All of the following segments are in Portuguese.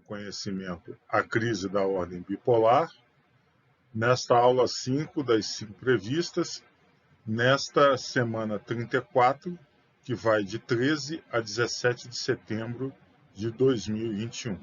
conhecimento A Crise da Ordem Bipolar, nesta aula 5 das 5 previstas, nesta semana 34, que vai de 13 a 17 de setembro de 2021.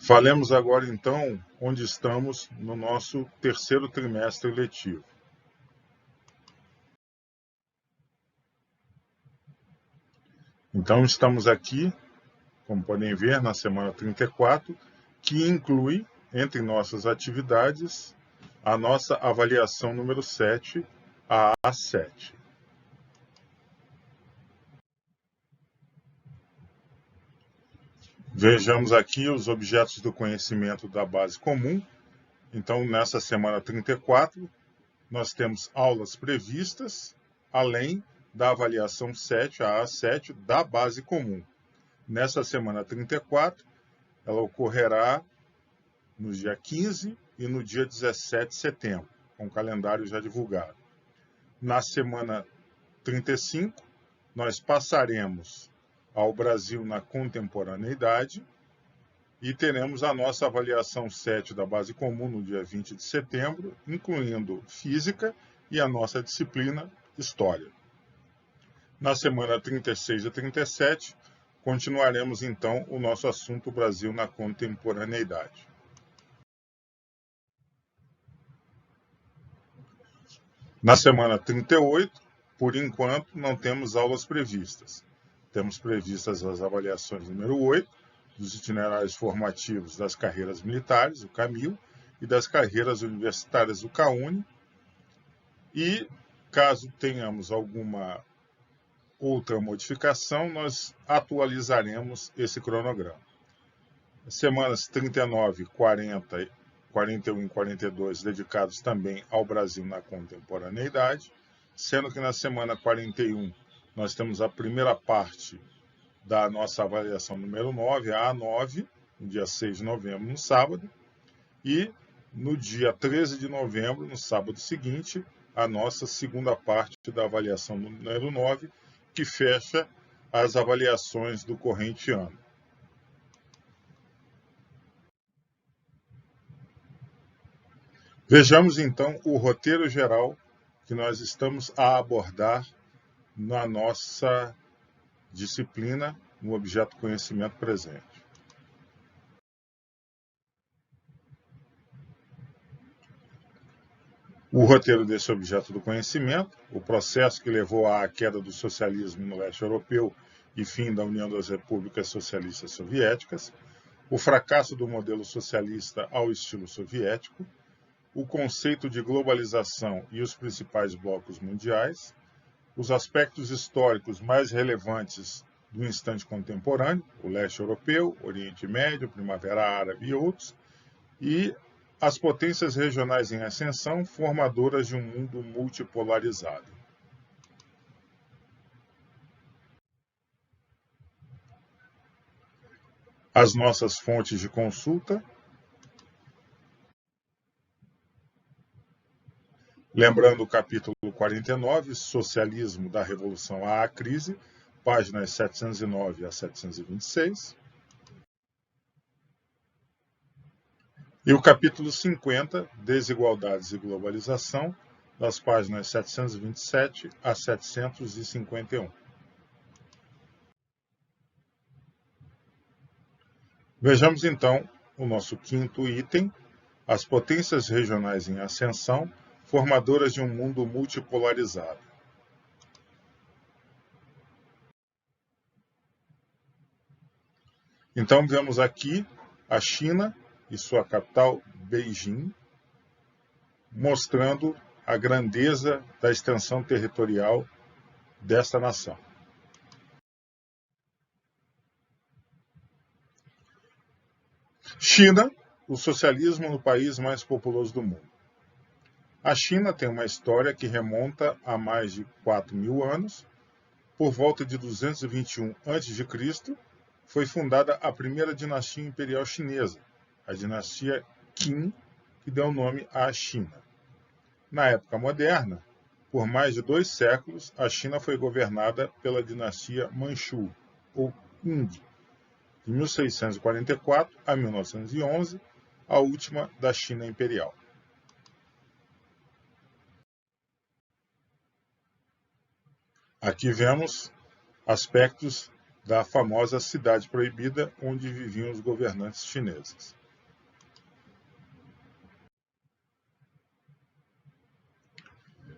Falemos agora, então, onde estamos no nosso terceiro trimestre letivo. Então, estamos aqui, como podem ver, na semana 34, que inclui, entre nossas atividades, a nossa avaliação número 7, a A7. Vejamos aqui os objetos do conhecimento da base comum. Então, nessa semana 34, nós temos aulas previstas, além da avaliação 7, a A7, da base comum. Nessa semana 34, ela ocorrerá no dia 15 e no dia 17 de setembro, com o calendário já divulgado. Na semana 35, nós passaremos ao Brasil na contemporaneidade e teremos a nossa avaliação 7 da base comum no dia 20 de setembro, incluindo física e a nossa disciplina História. Na semana 36 e 37, continuaremos então o nosso assunto Brasil na contemporaneidade. Na semana 38, por enquanto, não temos aulas previstas. Temos previstas as avaliações número 8, dos itinerários formativos das carreiras militares, o CAMIL, e das carreiras universitárias, o CAUNI. E, caso tenhamos alguma outra modificação, nós atualizaremos esse cronograma. Semanas 39, 40, 41 e 42 dedicados também ao Brasil na contemporaneidade, sendo que na semana 41 nós temos a primeira parte da nossa avaliação número 9, a A9, no dia 6 de novembro, no sábado, e no dia 13 de novembro, no sábado seguinte, a nossa segunda parte da avaliação número 9, que fecha as avaliações do corrente ano. Vejamos então o roteiro geral que nós estamos a abordar na nossa disciplina no objeto conhecimento presente. O roteiro desse objeto do conhecimento, o processo que levou à queda do socialismo no leste europeu e fim da União das Repúblicas Socialistas Soviéticas, o fracasso do modelo socialista ao estilo soviético, o conceito de globalização e os principais blocos mundiais, os aspectos históricos mais relevantes do instante contemporâneo, o leste europeu, Oriente Médio, Primavera Árabe e outros, e as potências regionais em ascensão, formadoras de um mundo multipolarizado. As nossas fontes de consulta. Lembrando o capítulo 49, Socialismo da Revolução à Crise, páginas 709 a 726. E o capítulo 50, Desigualdades e Globalização, das páginas 727 a 751. Vejamos então o nosso quinto item, as potências regionais em ascensão, formadoras de um mundo multipolarizado. Então, vemos aqui a China e sua capital, Beijing, mostrando a grandeza da extensão territorial desta nação. China, o socialismo no país mais populoso do mundo. A China tem uma história que remonta a mais de 4.000 anos. Por volta de 221 a.C., foi fundada a primeira dinastia imperial chinesa, a dinastia Qin, que deu nome à China. Na época moderna, por mais de 2 séculos, a China foi governada pela dinastia Manchu, ou Qing, de 1644 a 1911, a última da China Imperial. Aqui vemos aspectos da famosa Cidade Proibida, onde viviam os governantes chineses.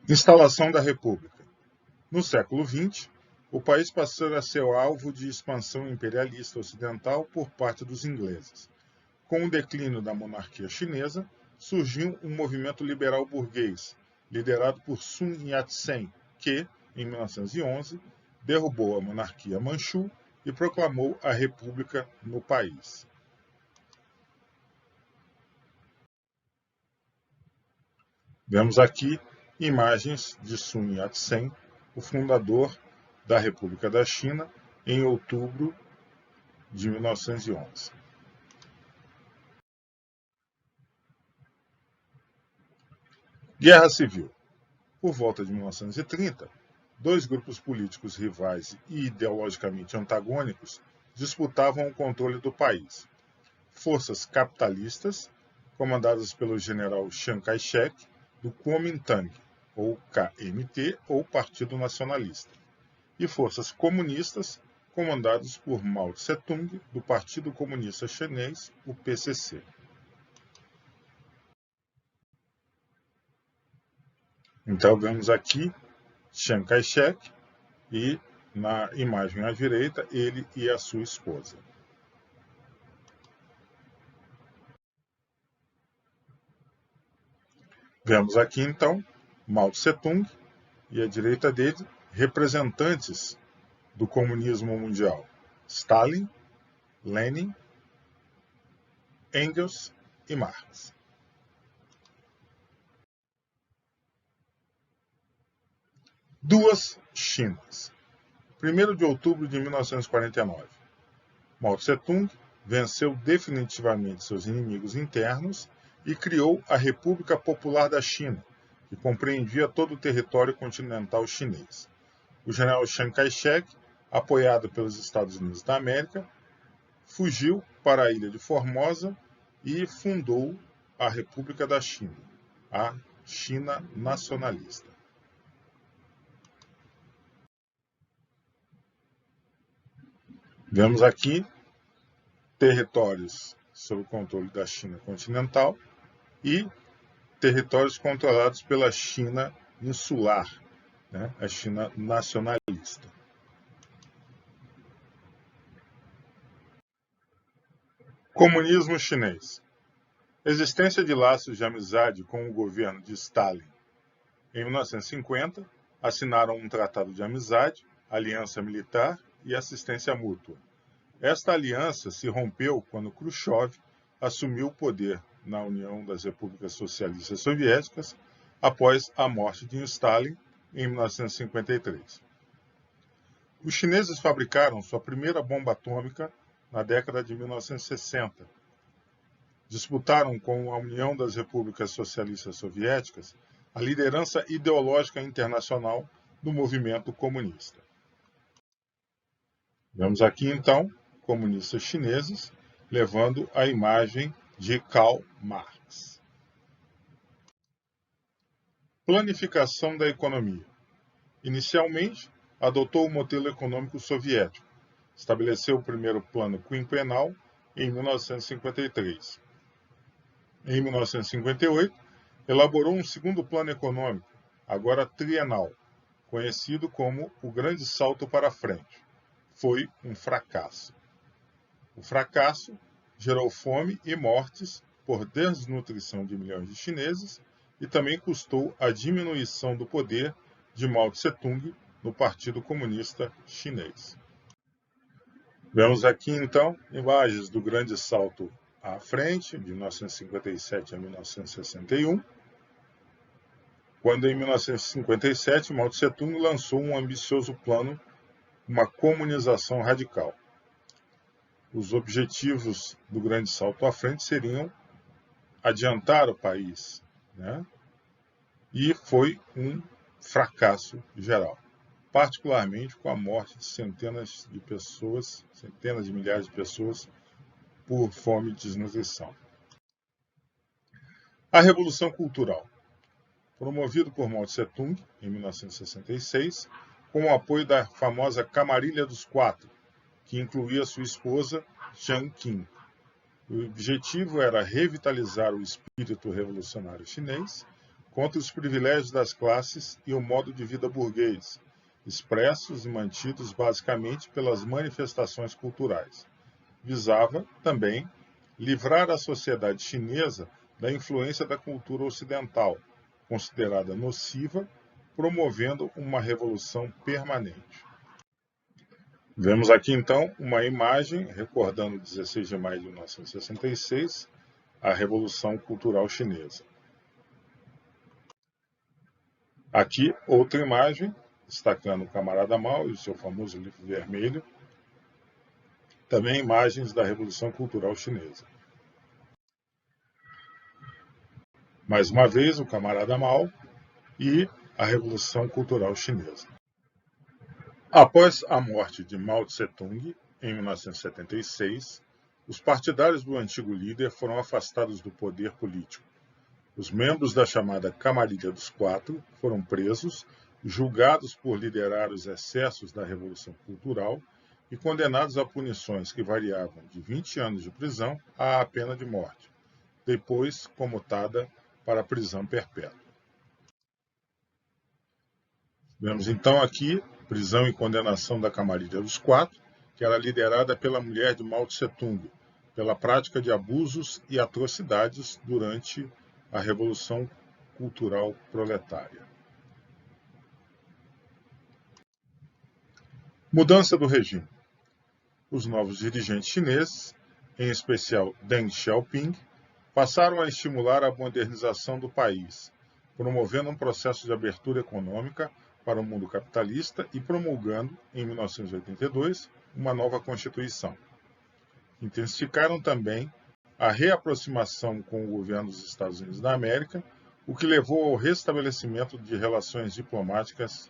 Instalação da República. No século XX, o país passou a ser alvo de expansão imperialista ocidental por parte dos ingleses. Com o declínio da monarquia chinesa, surgiu um movimento liberal burguês, liderado por Sun Yat-sen, que, em 1911, derrubou a monarquia Manchu e proclamou a república no país. Vemos aqui imagens de Sun Yat-sen, o fundador da República da China, em outubro de 1911. Guerra Civil. Por volta de 1930, dois grupos políticos rivais e ideologicamente antagônicos disputavam o controle do país. Forças capitalistas, comandadas pelo general Chiang Kai-shek, do Kuomintang, ou KMT, ou Partido Nacionalista, e forças comunistas, comandadas por Mao Tse-tung, do Partido Comunista Chinês, o PCC. Então, vemos aqui Chiang Kai-shek e, na imagem à direita, ele e a sua esposa. Vemos aqui, então, Mao Tse-tung e, à direita dele, representantes do comunismo mundial: Stalin, Lenin, Engels e Marx. Duas Chinas. 1º de outubro de 1949. Mao Tse-tung venceu definitivamente seus inimigos internos e criou a República Popular da China, que compreendia todo o território continental chinês. O general Chiang Kai-shek, apoiado pelos Estados Unidos da América, fugiu para a ilha de Formosa e fundou a República da China, a China nacionalista. Vemos aqui territórios sob o controle da China continental e territórios controlados pela China insular, a China nacionalista. Comunismo chinês. Existência de laços de amizade com o governo de Stalin. Em 1950, assinaram um tratado de amizade, aliança militar e assistência mútua. Esta aliança se rompeu quando Khrushchev assumiu o poder na União das Repúblicas Socialistas Soviéticas após a morte de Stalin em 1953. Os chineses fabricaram sua primeira bomba atômica na década de 1960. Disputaram com a União das Repúblicas Socialistas Soviéticas a liderança ideológica internacional do movimento comunista. Vemos aqui, então, comunistas chineses levando a imagem de Karl Marx. Planificação da economia. Inicialmente, adotou o modelo econômico soviético. Estabeleceu o primeiro plano quinquenal em 1953. Em 1958, elaborou um segundo plano econômico, agora trienal, conhecido como o Grande Salto para Frente. Foi um fracasso. O fracasso gerou fome e mortes por desnutrição de milhões de chineses e também custou a diminuição do poder de Mao Tse-tung no Partido Comunista Chinês. Vemos aqui, então, imagens do Grande Salto à Frente, de 1957 a 1961, quando, em 1957, Mao Tse-tung lançou um ambicioso plano, uma comunização radical. Os objetivos do Grande Salto à Frente seriam adiantar o país, e foi um fracasso geral, particularmente com a morte de centenas de pessoas, centenas de milhares de pessoas por fome e desnutrição. A Revolução Cultural, promovido por Mao Tse-tung em 1966, com o apoio da famosa Camarilha dos Quatro, que incluía sua esposa Jiang Qin. O objetivo era revitalizar o espírito revolucionário chinês contra os privilégios das classes e o modo de vida burguês, expressos e mantidos basicamente pelas manifestações culturais. Visava, também, livrar a sociedade chinesa da influência da cultura ocidental, considerada nociva, promovendo uma revolução permanente. Vemos aqui, então, uma imagem recordando 16 de maio de 1966, a Revolução Cultural Chinesa. Aqui, outra imagem, destacando o camarada Mao e o seu famoso livro vermelho. Também imagens da Revolução Cultural Chinesa. Mais uma vez, o camarada Mao e a Revolução Cultural Chinesa. Após a morte de Mao Tse-tung, em 1976, os partidários do antigo líder foram afastados do poder político. Os membros da chamada Camarilha dos Quatro foram presos, julgados por liderar os excessos da Revolução Cultural e condenados a punições que variavam de 20 anos de prisão à pena de morte, depois comutada para a prisão perpétua. Vemos então aqui prisão e condenação da Camarilha dos Quatro, que era liderada pela mulher de Mao Tse-tung, pela prática de abusos e atrocidades durante a Revolução Cultural Proletária. Mudança do regime. Os novos dirigentes chineses, em especial Deng Xiaoping, passaram a estimular a modernização do país, promovendo um processo de abertura econômica para o mundo capitalista e promulgando, em 1982, uma nova Constituição. Intensificaram também a reaproximação com o governo dos Estados Unidos da América, o que levou ao restabelecimento de relações diplomáticas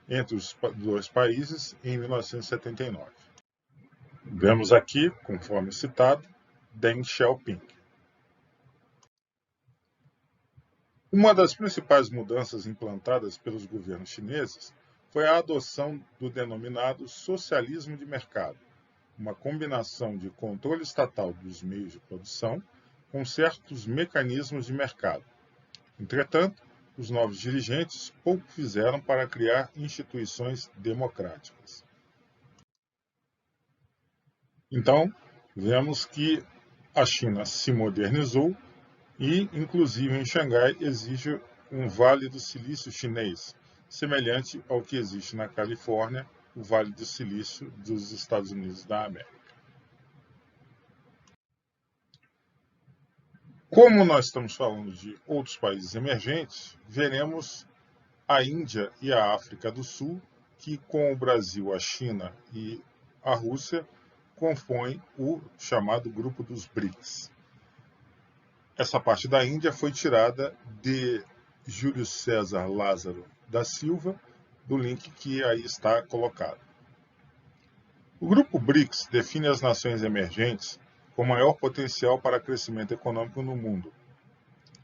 entre os dois países em 1979. Vemos aqui, conforme citado, Deng Xiaoping. Uma das principais mudanças implantadas pelos governos chineses foi a adoção do denominado socialismo de mercado, uma combinação de controle estatal dos meios de produção com certos mecanismos de mercado. Entretanto, os novos dirigentes pouco fizeram para criar instituições democráticas. Então, vemos que a China se modernizou e, inclusive em Xangai, exige um Vale do Silício chinês, semelhante ao que existe na Califórnia, o Vale do Silício dos Estados Unidos da América. Como nós estamos falando de outros países emergentes, veremos a Índia e a África do Sul, que com o Brasil, a China e a Rússia, compõem o chamado Grupo dos BRICS. Essa parte da Índia foi tirada de Júlio César Lázaro da Silva, do link que aí está colocado. O Grupo BRICS define as nações emergentes com maior potencial para crescimento econômico no mundo,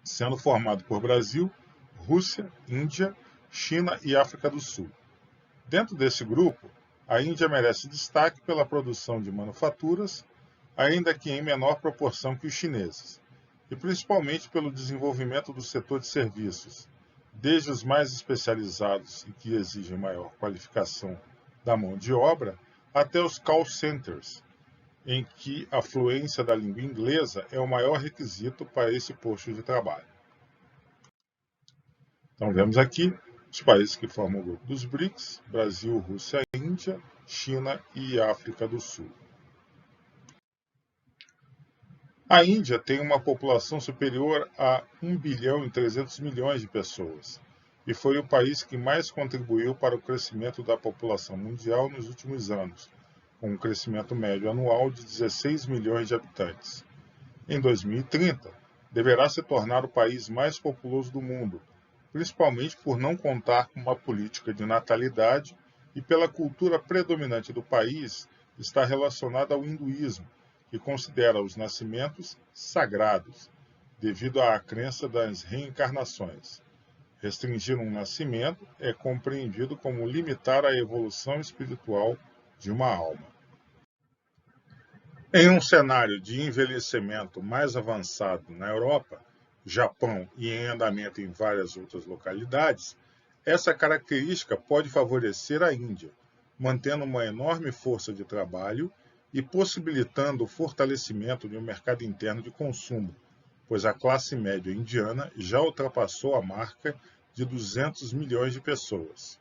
sendo formado por Brasil, Rússia, Índia, China e África do Sul. Dentro desse grupo, a Índia merece destaque pela produção de manufaturas, ainda que em menor proporção que os chineses, e principalmente pelo desenvolvimento do setor de serviços, desde os mais especializados e que exigem maior qualificação da mão de obra, até os call centers, em que a fluência da língua inglesa é o maior requisito para esse posto de trabalho. Então vemos aqui os países que formam o grupo dos BRICS: Brasil, Rússia, Índia, China e África do Sul. A Índia tem uma população superior a 1 bilhão e 300 milhões de pessoas e foi o país que mais contribuiu para o crescimento da população mundial nos últimos anos, com um crescimento médio anual de 16 milhões de habitantes. Em 2030, deverá se tornar o país mais populoso do mundo, principalmente por não contar com uma política de natalidade e pela cultura predominante do país estar relacionada ao hinduísmo, que considera os nascimentos sagrados, devido à crença das reencarnações. Restringir um nascimento é compreendido como limitar a evolução espiritual de uma alma. Em um cenário de envelhecimento mais avançado na Europa, Japão e em andamento em várias outras localidades, essa característica pode favorecer a Índia, mantendo uma enorme força de trabalho e possibilitando o fortalecimento de um mercado interno de consumo, pois a classe média indiana já ultrapassou a marca de 200 milhões de pessoas.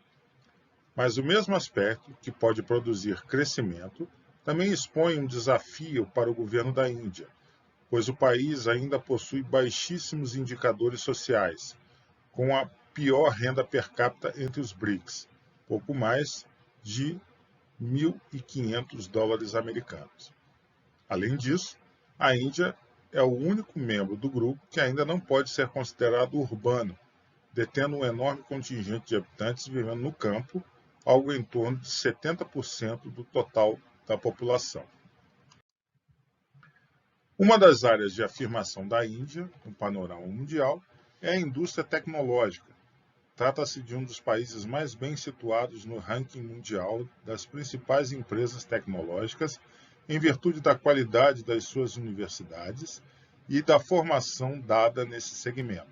Mas o mesmo aspecto, que pode produzir crescimento, também expõe um desafio para o governo da Índia, pois o país ainda possui baixíssimos indicadores sociais, com a pior renda per capita entre os BRICS, pouco mais de $1.500 americanos. Além disso, a Índia é o único membro do grupo que ainda não pode ser considerado urbano, detendo um enorme contingente de habitantes vivendo no campo, algo em torno de 70% do total da população. Uma das áreas de afirmação da Índia, no panorama mundial, é a indústria tecnológica. Trata-se de um dos países mais bem situados no ranking mundial das principais empresas tecnológicas, em virtude da qualidade das suas universidades e da formação dada nesse segmento.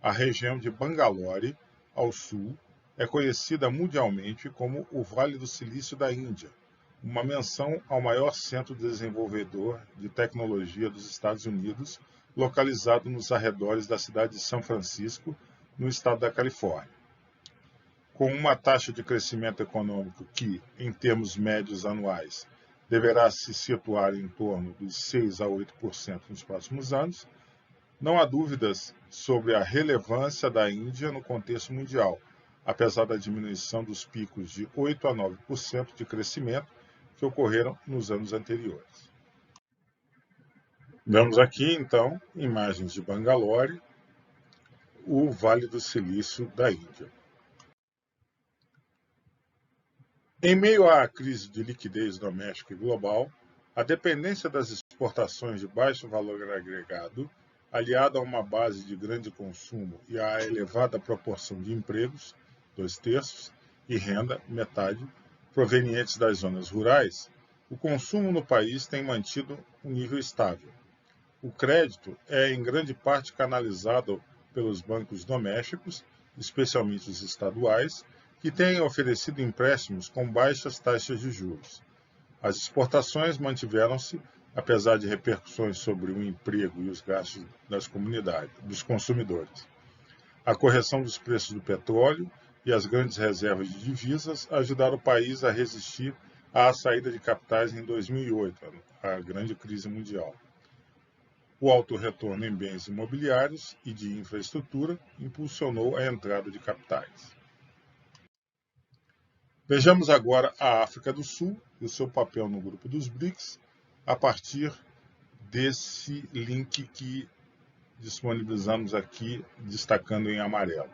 A região de Bangalore, ao sul, é conhecida mundialmente como o Vale do Silício da Índia, uma menção ao maior centro desenvolvedor de tecnologia dos Estados Unidos, localizado nos arredores da cidade de São Francisco, no estado da Califórnia. Com uma taxa de crescimento econômico que, em termos médios anuais, deverá se situar em torno dos 6 a 8% nos próximos anos, não há dúvidas sobre a relevância da Índia no contexto mundial, apesar da diminuição dos picos de 8 a 9% de crescimento que ocorreram nos anos anteriores. Vemos aqui, então, imagens de Bangalore, o Vale do Silício da Índia. Em meio à crise de liquidez doméstica e global, a dependência das exportações de baixo valor agregado, aliada a uma base de grande consumo e à elevada proporção de empregos, 2/3, e renda, metade, provenientes das zonas rurais, o consumo no país tem mantido um nível estável. O crédito é em grande parte canalizado pelos bancos domésticos, especialmente os estaduais, que têm oferecido empréstimos com baixas taxas de juros. As exportações mantiveram-se, apesar de repercussões sobre o emprego e os gastos das comunidades, dos consumidores. A correção dos preços do petróleo e as grandes reservas de divisas ajudaram o país a resistir à saída de capitais em 2008, a grande crise mundial. O alto retorno em bens imobiliários e de infraestrutura impulsionou a entrada de capitais. Vejamos agora a África do Sul e o seu papel no grupo dos BRICS, a partir desse link que disponibilizamos aqui, destacando em amarelo.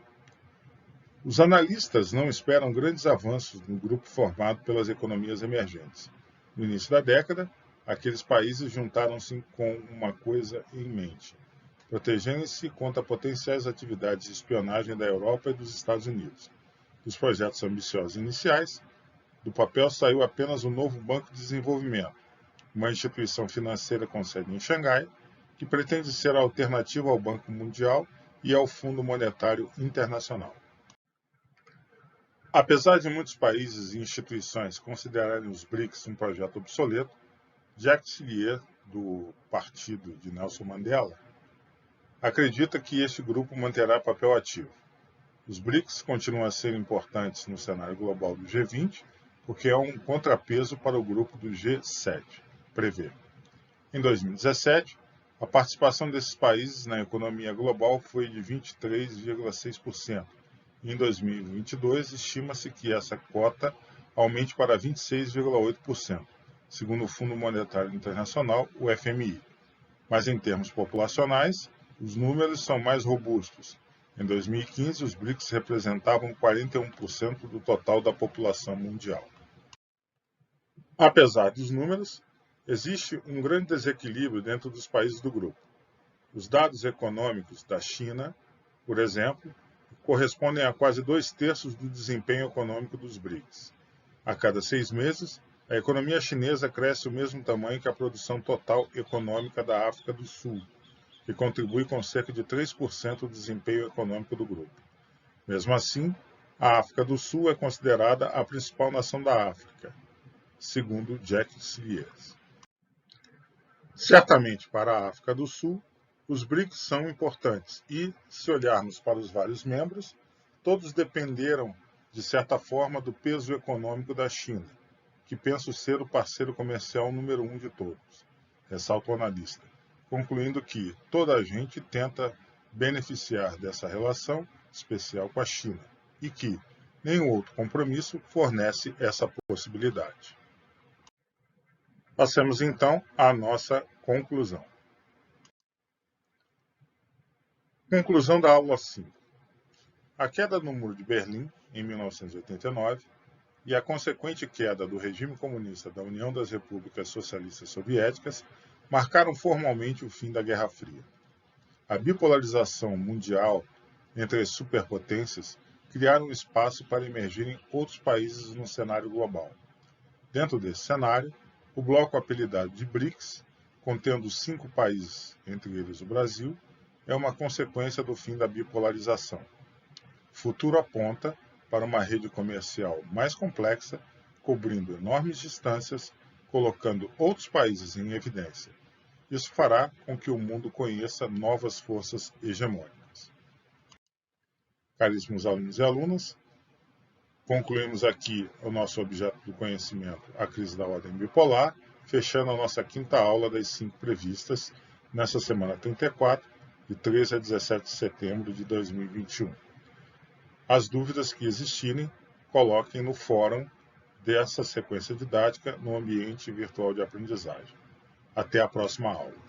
Os analistas não esperam grandes avanços no grupo formado pelas economias emergentes. No início da década, aqueles países juntaram-se com uma coisa em mente: protegendo-se contra potenciais atividades de espionagem da Europa e dos Estados Unidos. Dos projetos ambiciosos iniciais, do papel saiu apenas o novo Banco de Desenvolvimento, uma instituição financeira com sede em Xangai, que pretende ser a alternativa ao Banco Mundial e ao Fundo Monetário Internacional. Apesar de muitos países e instituições considerarem os BRICS um projeto obsoleto, Jacques Chillier, do partido de Nelson Mandela, acredita que este grupo manterá papel ativo. Os BRICS continuam a ser importantes no cenário global do G20, porque é um contrapeso para o grupo do G7, prevê. Em 2017, a participação desses países na economia global foi de 23,6%. Em 2022, estima-se que essa cota aumente para 26,8%, segundo o Fundo Monetário Internacional, o FMI. Mas em termos populacionais, os números são mais robustos. Em 2015, os BRICS representavam 41% do total da população mundial. Apesar dos números, existe um grande desequilíbrio dentro dos países do grupo. Os dados econômicos da China, por exemplo, correspondem a quase 2/3 do desempenho econômico dos BRICS. A cada 6 meses, a economia chinesa cresce o mesmo tamanho que a produção total econômica da África do Sul, que contribui com cerca de 3% do desempenho econômico do grupo. Mesmo assim, a África do Sul é considerada a principal nação da África, segundo Jack Sears. Certamente, para a África do Sul, os BRICS são importantes e, se olharmos para os vários membros, todos dependeram, de certa forma, do peso econômico da China, que penso ser o parceiro comercial número 1 de todos, ressalta o analista, concluindo que toda a gente tenta beneficiar dessa relação especial com a China e que nenhum outro compromisso fornece essa possibilidade. Passemos então à nossa conclusão. Conclusão da aula 5. A queda do Muro de Berlim, em 1989, e a consequente queda do regime comunista da União das Repúblicas Socialistas Soviéticas marcaram formalmente o fim da Guerra Fria. A bipolarização mundial entre as superpotências criaram espaço para emergirem outros países no cenário global. Dentro desse cenário, o bloco apelidado de BRICS, contendo 5 países, entre eles o Brasil, é uma consequência do fim da bipolarização. O futuro aponta para uma rede comercial mais complexa, cobrindo enormes distâncias, colocando outros países em evidência. Isso fará com que o mundo conheça novas forças hegemônicas. Caríssimos alunos e alunas, concluímos aqui o nosso objeto do conhecimento, a crise da ordem bipolar, fechando a nossa 5ª aula das 5 previstas nessa semana 34, de 13 a 17 de setembro de 2021. As dúvidas que existirem, coloquem no fórum dessa sequência didática no ambiente virtual de aprendizagem. Até a próxima aula.